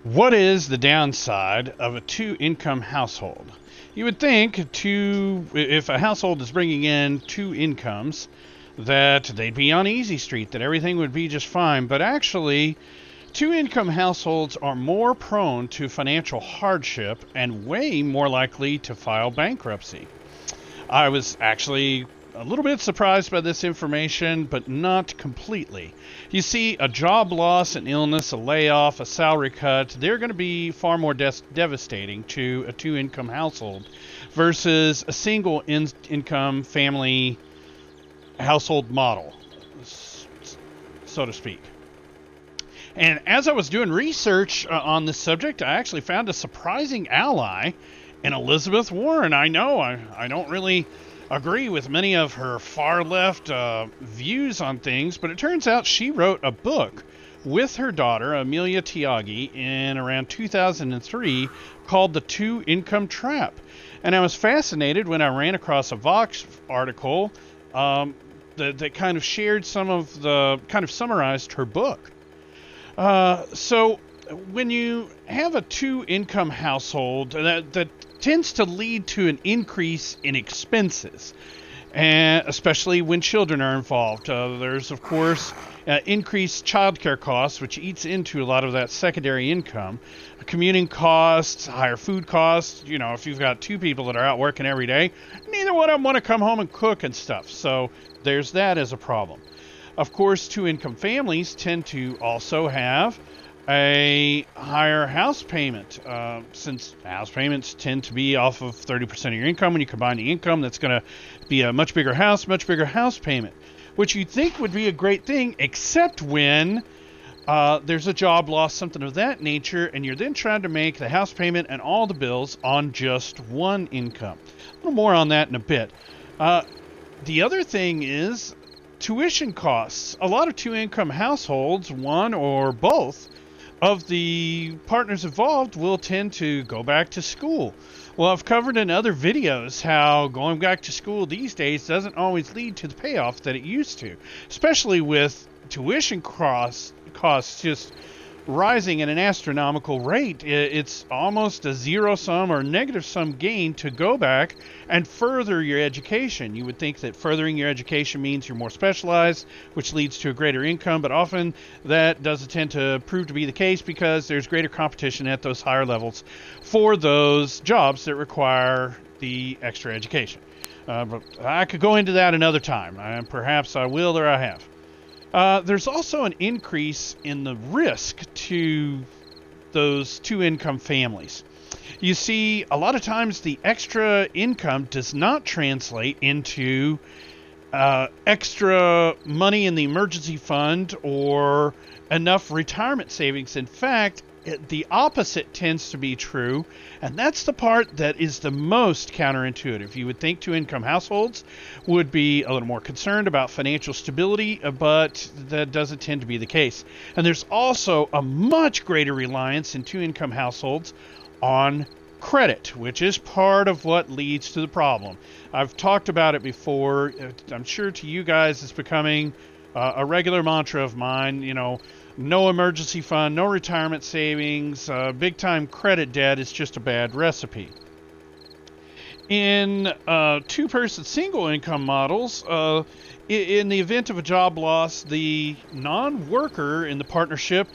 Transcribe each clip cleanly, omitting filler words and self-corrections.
What is the downside of a two-income household? You would think if a household is bringing in two incomes, that they'd be on easy street, that everything would be just fine. But actually, two-income households are more prone to financial hardship and way more likely to file bankruptcy. I was actually a little bit surprised by this information, but not completely. You see, a job loss, an illness, a layoff, a salary cut, they're going to be far more devastating to a two-income household versus a single income family household model, so to speak. And as I was doing research on this subject, I actually found a surprising ally in Elizabeth Warren. I know I don't really agree with many of her far left views on things, but it turns out she wrote a book with her daughter, Amelia Tiagi, in around 2003 called The Two Income Trap. And I was fascinated when I ran across a Vox article that kind of shared kind of summarized her book. So when you have a two-income household, that tends to lead to an increase in expenses, and especially when children are involved. There's, of course, increased childcare costs, which eats into a lot of that secondary income. Commuting costs, higher food costs. You know, if you've got two people that are out working every day, neither one of them want to come home and cook and stuff. So there's that as a problem. Of course, two-income families tend to also have a higher house payment, since house payments tend to be off of 30% of your income. When you combine the income, that's going to be a much bigger house payment, which you'd think would be a great thing, except when there's a job loss, something of that nature, and you're then trying to make the house payment and all the bills on just one income. A little more on that in a bit. The other thing is tuition costs. A lot of two-income households, one or both of the partners involved, will tend to go back to school. Well, I've covered in other videos how going back to school these days doesn't always lead to the payoff that it used to, especially with tuition costs just rising at an astronomical rate. It's almost a zero-sum or negative-sum gain to go back and further your education. You would think that furthering your education means you're more specialized, which leads to a greater income, but often that doesn't tend to prove to be the case because there's greater competition at those higher levels for those jobs that require the extra education. But I could go into that another time. Perhaps I will, or I have. There's also an increase in the risk to those two-income families. You see, a lot of times the extra income does not translate into extra money in the emergency fund or enough retirement savings. In fact, the opposite tends to be true, and that's the part that is the most counterintuitive. You would think two-income households would be a little more concerned about financial stability, but that doesn't tend to be the case. And there's also a much greater reliance in two-income households on credit, which is part of what leads to the problem. I've talked about it before. I'm sure to you guys it's becoming a regular mantra of mine. You know, no emergency fund, no retirement savings, big-time credit debt is just a bad recipe. In two-person single-income models, in the event of a job loss, the non-worker in the partnership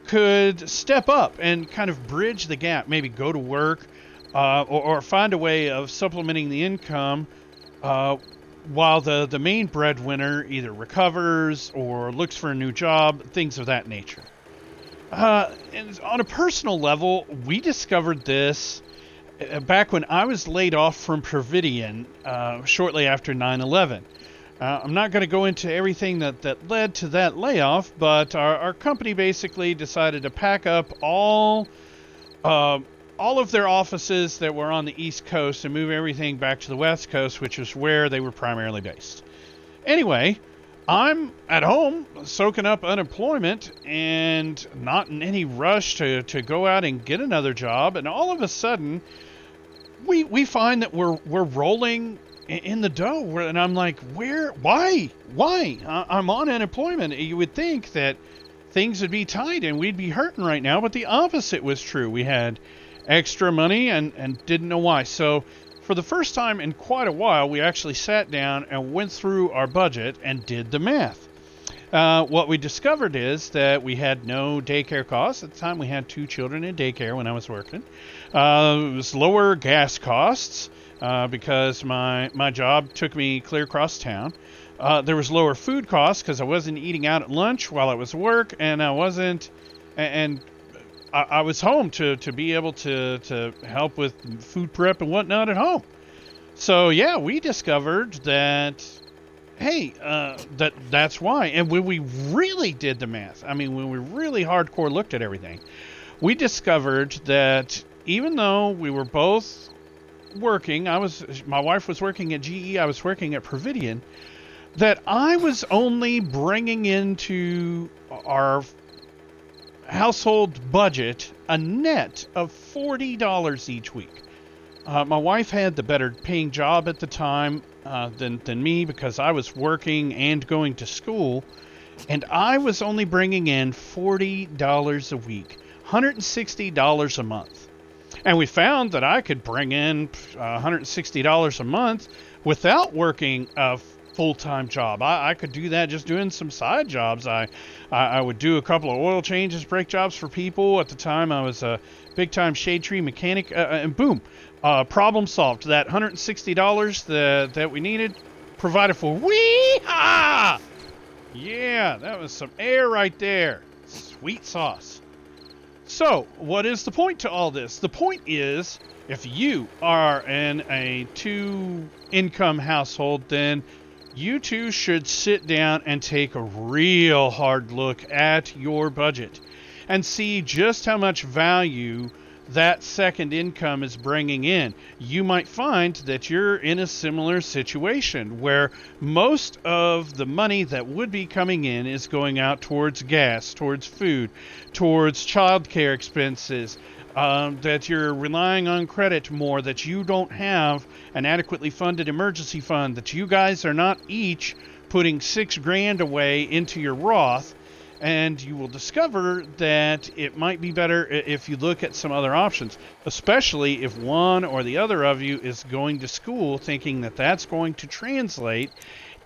could step up and kind of bridge the gap, maybe go to work or find a way of supplementing the income while the main breadwinner either recovers or looks for a new job, things of that nature. And on a personal level, we discovered this back when I was laid off from Providian shortly after 9/11. I'm not going to go into everything that led to that layoff, but our company basically decided to pack up all of their offices that were on the East Coast and move everything back to the West Coast, which is where they were primarily based. Anyway, I'm at home soaking up unemployment and not in any rush to go out and get another job. And all of a sudden, we find that we're rolling in the dough. And I'm like, why? I'm on unemployment. You would think that things would be tight and we'd be hurting right now. But the opposite was true. We had extra money and didn't know why. So for the first time in quite a while, we actually sat down and went through our budget and did the math. What we discovered is that we had no daycare costs. At the time, we had 2 children in daycare when I was working. It was lower gas costs because my job took me clear across town. There was lower food costs because I wasn't eating out at lunch while I was at work, and I wasn't, and I was home to be able to help with food prep and whatnot at home. So yeah, we discovered that, hey, that's why. And when we really did the math, I mean, when we really hardcore looked at everything, we discovered that even though we were both working, my wife was working at GE, I was working at Providian, that I was only bringing into our household budget a net of $40 each week. My wife had the better paying job at the time than me because I was working and going to school, and I was only bringing in $40 a week, $160 a month. And we found that I could bring in $160 a month without working a full-time job. I could do that just doing some side jobs. I would do a couple of oil changes, brake jobs for people. At the time, I was a big-time shade tree mechanic, and boom, problem solved. That $160 that we needed, provided for. Wee-ha! Yeah, that was some air right there. Sweet sauce. So, what is the point to all this? The point is, if you are in a 2-income household, then you two should sit down and take a real hard look at your budget and see just how much value that second income is bringing in. You might find that you're in a similar situation where most of the money that would be coming in is going out towards gas, towards food, towards childcare expenses, that you're relying on credit more, that you don't have an adequately funded emergency fund, that you guys are not each putting $6,000 away into your Roth, and you will discover that it might be better if you look at some other options, especially if one or the other of you is going to school thinking that that's going to translate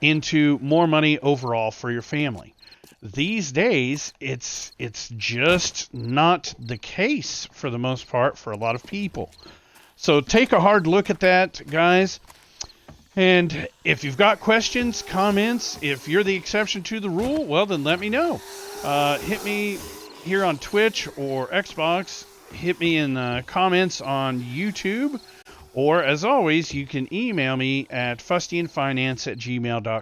into more money overall for your family. These days, it's just not the case for the most part for a lot of people. So take a hard look at that, guys. And if you've got questions, comments, if you're the exception to the rule, well, then let me know. Hit me here on Twitch or Xbox. Hit me in the comments on YouTube. Or, as always, you can email me at fustianfinance@gmail.com.